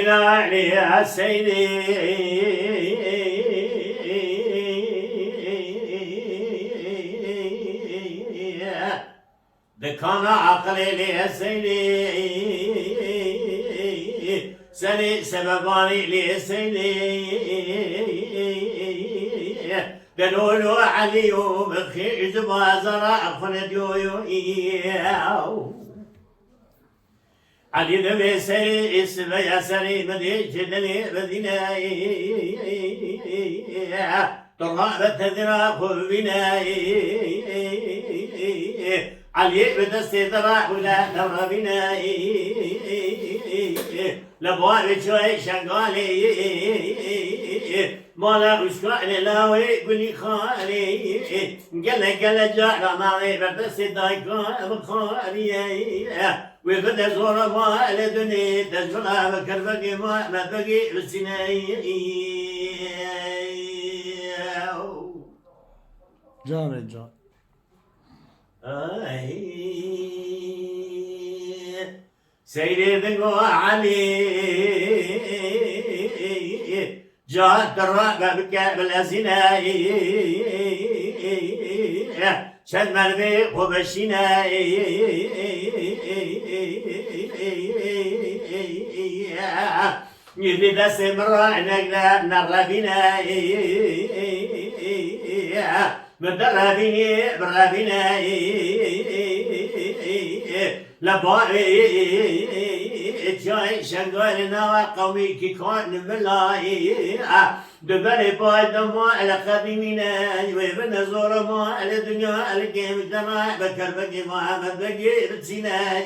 بنا يا سيدي دكان عقلي لي سيدي سني سبباني لي سيدي دلولو علي ومخي زبازر فند يو علي ذبي سري اسم يا سري بدي جدني بدينا طرابة ذراف بنا علي بدستي ذراح ولا نرى بنا لبوابي شوي شغالي مولا وشكالي لاوي قولي خالي قال جعل مالي بدستي دايكا بخالي وبدا زور ما لدني تجرى بكر بقي ما بقي بالسنين جان جان سيدي ذنقو علي جاءت الرابع بكابل الأزناي شد مربي وبشينا يدي دس مرة نقدر نربينا بدربيني بربينا لباري جاي شغالنا قومي كي كان ملاي دبري باي دماء على قديمنا وابن زور ما على الدنيا الكيم جماع بكر بقي محمد بقي بتسيناي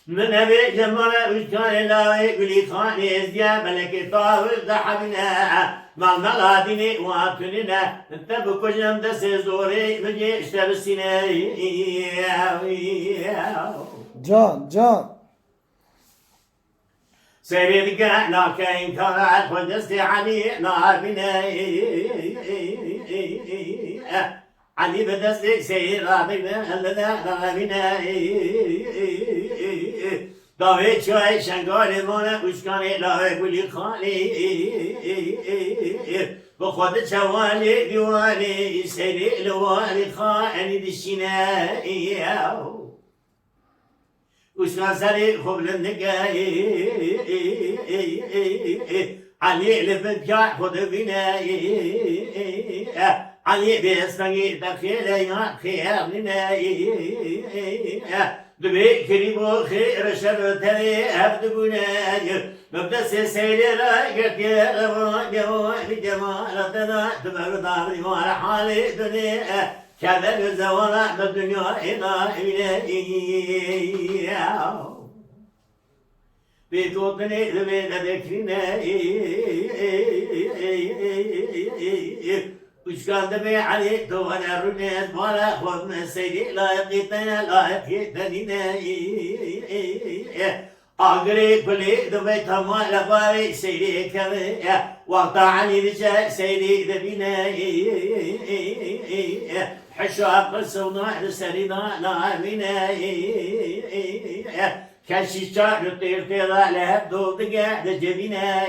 من أبي جمال وشكان لاوي قولي خاني ازيا ملك طاول ذحبنا ما ملاديني واتننا انت بكجم دس زوري بجي اشتبسينا جان جان سيري ذكاء كاين كانت ودستي علي نابنا علي بدستي سيرا بنا لنا داوي شوي شنقالي مونا وشكاني لاوي قولي خالي بخود شوالي ديوالي سيري لوالي خاني دشينا وشكان سري خبل النقاي علي لبنكا خد بنا علي بيسمعي دخيل خير لنا دبي كريمو خير شبتري عبد بناي مبدا سير راقك يا جمال جمال دنا تبر داري ما حالي دنيا كذا الزوانا بالدنيا هنا إلى بيتوتني لبيت ذكرنا وش كان دمي علي تونا رنيت ولا خذ من سيدي لا يقيتنا لا يقيتنينا أقري كلي دمي تما لباري سيدي كذا وقت عني رجع سيدي ذبينا حشاب السونا لسرنا نامنا كشيشة نطير تلا لهب دودقة لجبنا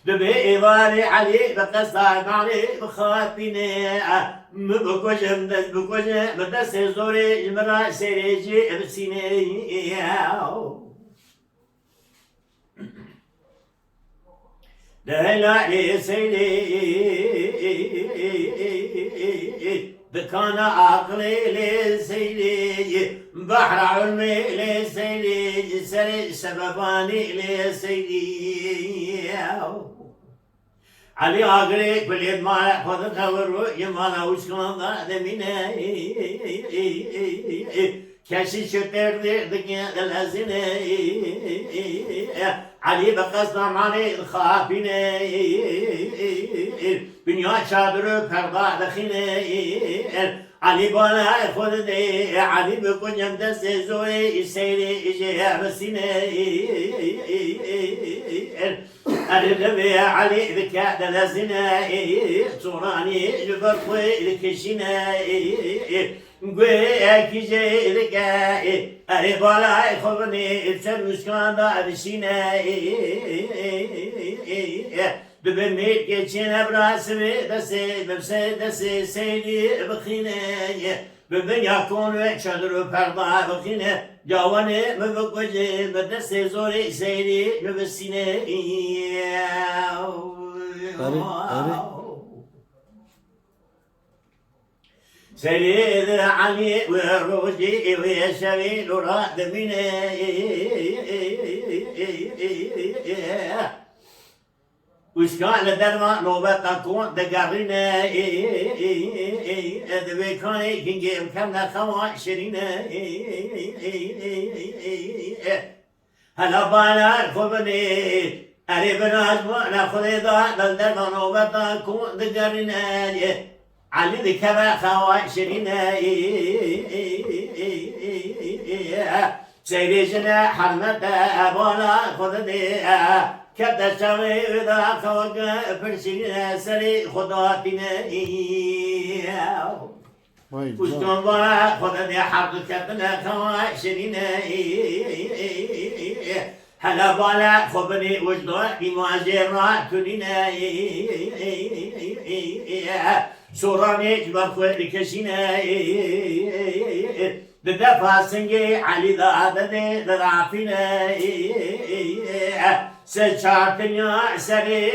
دبي إيواري علي بقصة معلي بخافينا مبكوجم دس بكوجم بدس زوري جمرا سيريجي بسيني دهلا لي سيدي بكان عقلي لي سيدي بحر علمي لي سيدي سري سبباني لي سيدي علي عقلي بليد ما خذ خبر يمانا وشكان ذا دمينا كشي شتر دقيق الهزنة علي بقصد معني الخافنة بنيا شادر فرضا دخينة علي بانا خود دي علي بكون يمدس زوي سيري إجيها بسينة أرغب علي ذكاء دلزنا صوراني جبرقوي لكشنا گویی جیرگه اری بالای خوبنی سر مسکان دادشینه ببینید که چه نبراس به دست سیدی بخینه ببین یا کن چادر و پرده بخینه جوانه مبکوجه به دست زوری سیدی ببسینه سيد علي والروجي ويشوي راد مني وش كان لدرما نوبة تكون دقارنا دبي كاني كنجي مكمنا خوا شرينا هلا بانا خبني أريبنا أجمعنا خليدا لدرما نوبة تكون دقارنا علي ذكر خوا شرينا سيرجنا حرمت أبونا خدني كبد شوي وذا خوك فرشنا سري خداتنا وشكون بنا خدني حرق كبنا خوا شرينا هلا بالا خبني وجدوا بمواجرات لنا سوراني جبر خوي كشينا دفع سنجي علي ذا ضعفنا سجارتني سري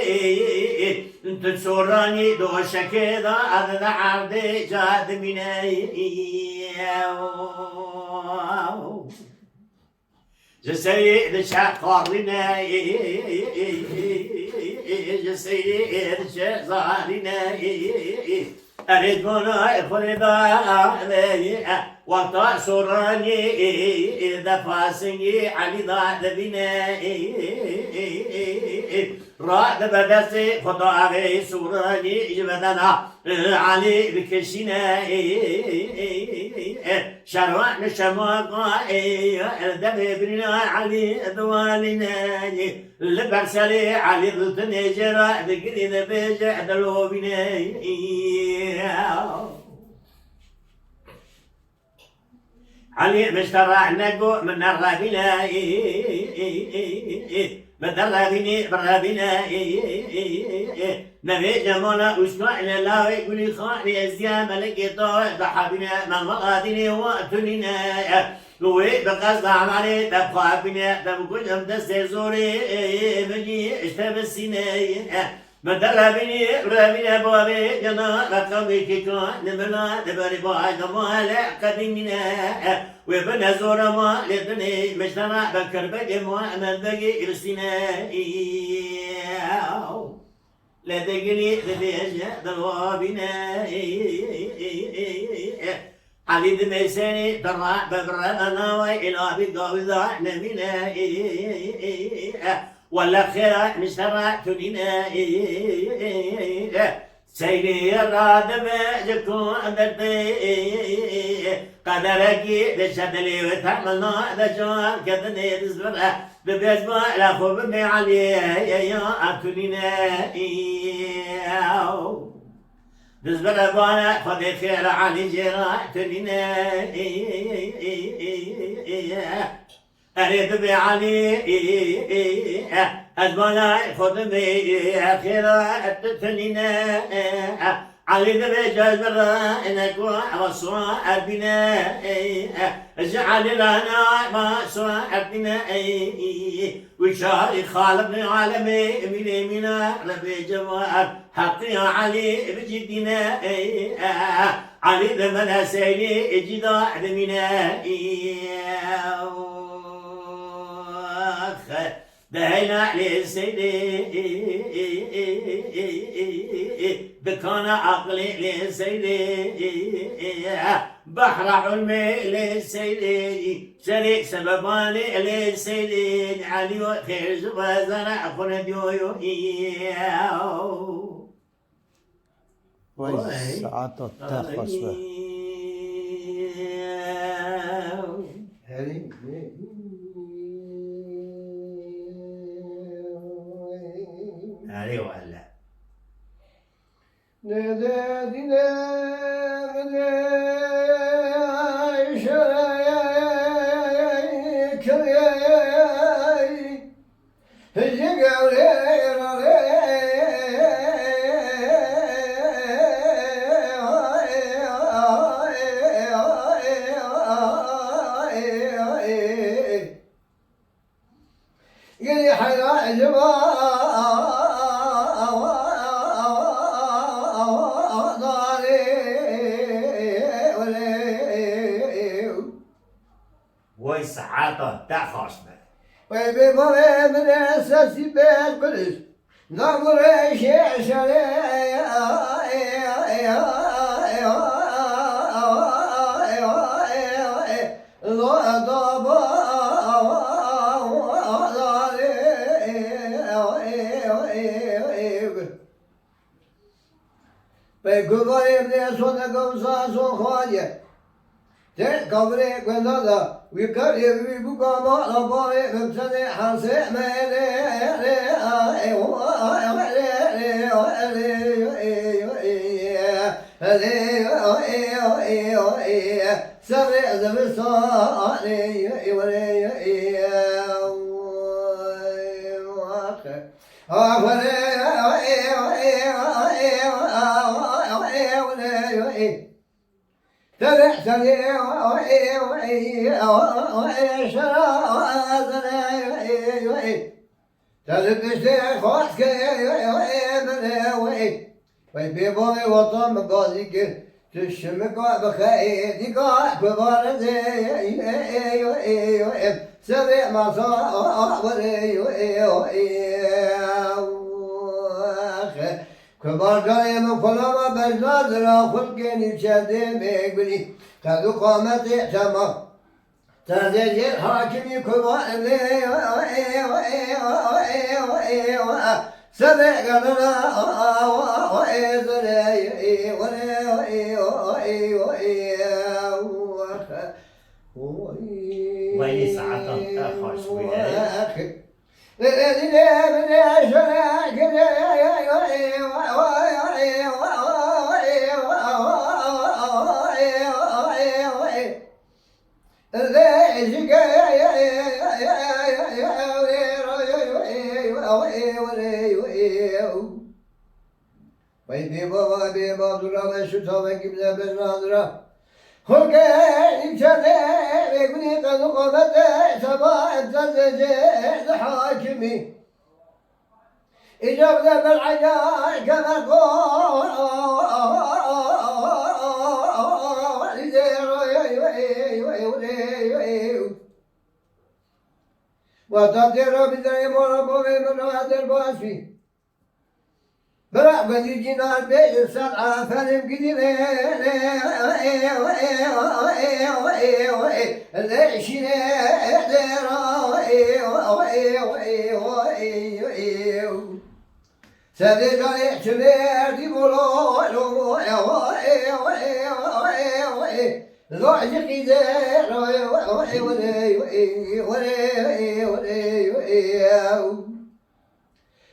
انت سوراني دوشك ذا هذا عرض جاد منا جسيد شقارنا جسيد شزارنا أريد منا خلدا وطا سوراني دفاسني علي ضاد بنا راد بدسي خطاغي سوراني جبدنا علي بكشنا شروان شماقا الدم بنا علي دوالنا لبرسلي علي ضد نجرا ذكري ذبيجع دلوبنا علي مشترع نقو من الرابنا بدرابني برابنا نبي جمالا وشكا إلى الله يقولي خالي أزياء ملكي طاوة ضحابنا من مغادني وقتلنا لوي بقصد عمالي تبقى بنا تبقى جمدس زوري بجي اشتبسينا بدرابني برابنا بوابي جنا رقمي كيكا نمنا دبري باي دمالا قديمنا وبنا زورا ما لدني مجتمع بكر بقي مؤمن بقي إرسينا لدقني دبيجة دلوابنا علي دميساني ترى ببرنا وإلى بقاوضة نمنا ولا خيرا مشترى تنينا سيدي الرادم جكون درتي قدرك دشدلي وتعملنا دشوار كدني تزبرها ببيزبا لخوب بمي علي يا أتنينا تزبر بانا خذي خير علي جرا تنينا أريد بعلي أزمانا خدمي أخيرا أتتنينا علي ذبي جزبرا إنك وصوا أبنا اجعل لنا ما سوا أبنا وشاري خالق العالمي من يمنا ربي جواب حقي علي بجدنا علي ذمنا سيلي اجدا ذمنا دهينا لسيدي بكان عقلي لسيدي بحر علمي لسيدي شريك سبباني لسيدي علي وخير زرع خلد يويو وای ساعت تخص به عليه ولا نادينا حيا جمال ويسعاته تخش به ويبي بابي من أساسي بيت قدس نظر شيء فيقولوا يبني صدقهم صاصوا خالية تقبري قنادا ويقرب ويبقى ما أباري مبتدي حسي سبع زبصاني ويبيبوني وطن مقاضيك تشمك بخيدك كبار سبع مصاور كبار قايم كلما بجنازر خلقني شادي بيقبلي كادو قامت اعتمى تزيج الحاكم كبار سبع قدنا ويسعاته تخش به بابا بابا درا شو تابع كبلا بالنادرة خلقي إمشاني بيقولي قد قمت سبا تزجي حاكمي إجاب ذا بالعيان كما قول وتطير بدري مربوبي من هذا الباسفي برا بدي جنان بيت سبعة فلم قديمين ليشين سبيل الاحتمال دي بلو ضعج قدر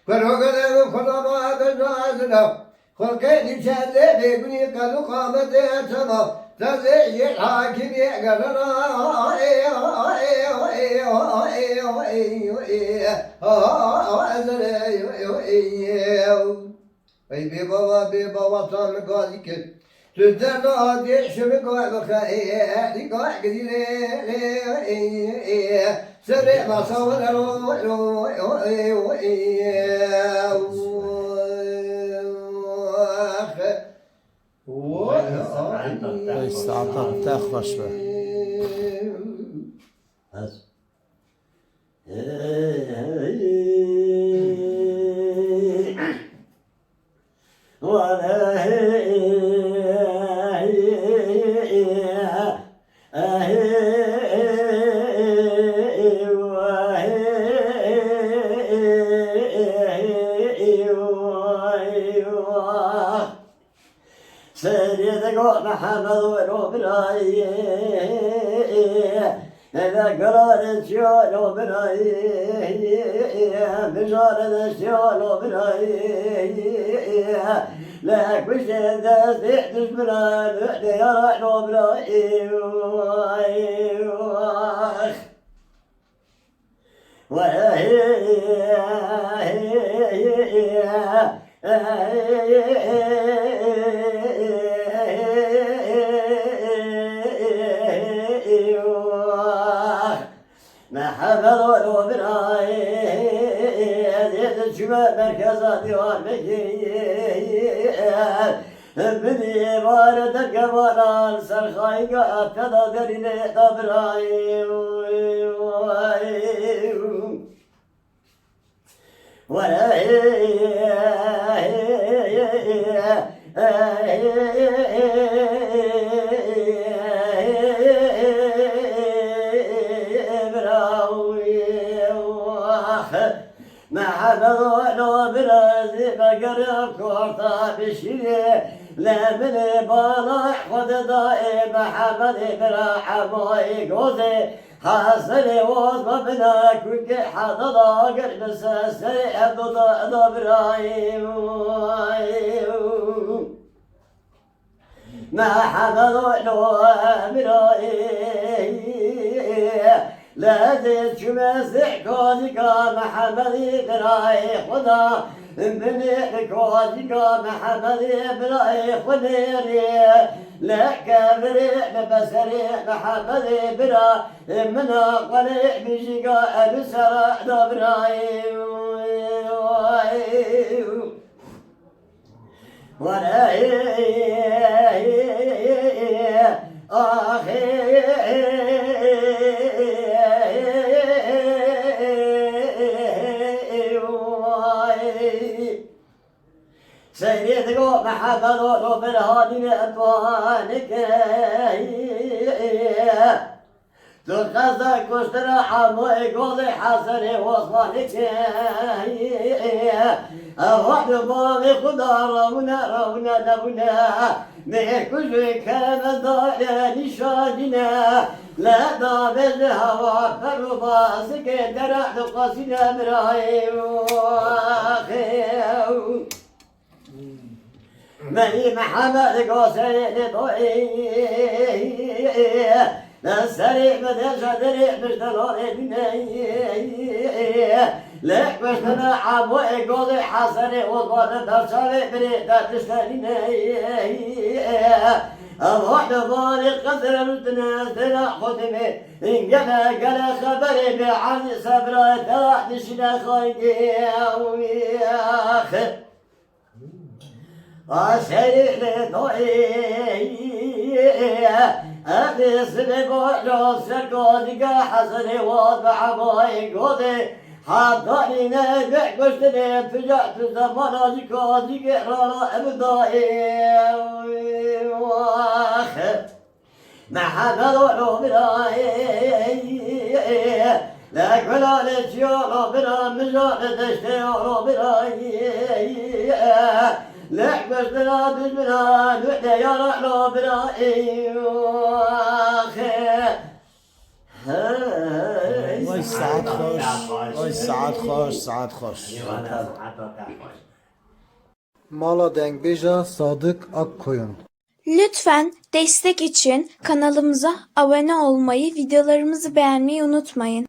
فالوقت كلما بالنازلة خلقين شاد بيبني قد قامت سما تزيج الحاكم يقرنا بيبا بيبا وطن قاضيك تزدنا دي شبكة بخير قاعد سرع ما صور ويستعطى تخش به بس محمد وربراي إذا قرار الشيال وبراي بشار الشيال وبراي لك بش ذا تحدث بلا يا وبراي ما حفظوا براي çüme merkeze diyor bekir. Beni var eder kemalan serhayga peda derine dabrayım. محبوب برازي بقرب كورتا بشيري لمني بالا خد دائي محبدي برا حبوي قوزي حسني وصب بنا كنك حدا ضاقر بس سري عبدو دا برايم محبوب برائي لا تشمسح كوزك محمدي براي خدا مني كوزك محمدي براي خديري لك بريء بسري محمدي برا من قليل بشيك بسرع دبراي سيدكو محبدو بالهادي أطوانك تخزك كشتر حموي قوضي حسني وصفانك أوحد بابي خدا رونا نبنا ميكوش كلام الضائع نشادنا لا دابز هوا فرباسك درع قصنا برايم مني محمد قصيد ضوئي السريع بدل شدري مشتلون لك مشتنا عبوئي قوضي حسني وضوان درشالي بريدة تشتريني الوحد بالي قدر التنازل خدمي إن قال خبري بعن صبرا تلاح نشنا خايدي وياخر أشيء لطوئي أبيس بقول سرقودك حسني وضع بوي قودي حضاني نبع قشتني تجعت زمانك قودك رانا أبدائي محمد ولوبراي لك ولا لتشيو بنا مجال تشتي ولوبراي لك بشتنا بجمنا نوحدي يا رحلو برائي وای ساعت خوش وای ساعت خوش ساعت خوش Mala Dengbeja Sadık Akkoyun. Lütfen destek için kanalımıza abone olmayı, videolarımızı beğenmeyi unutmayın.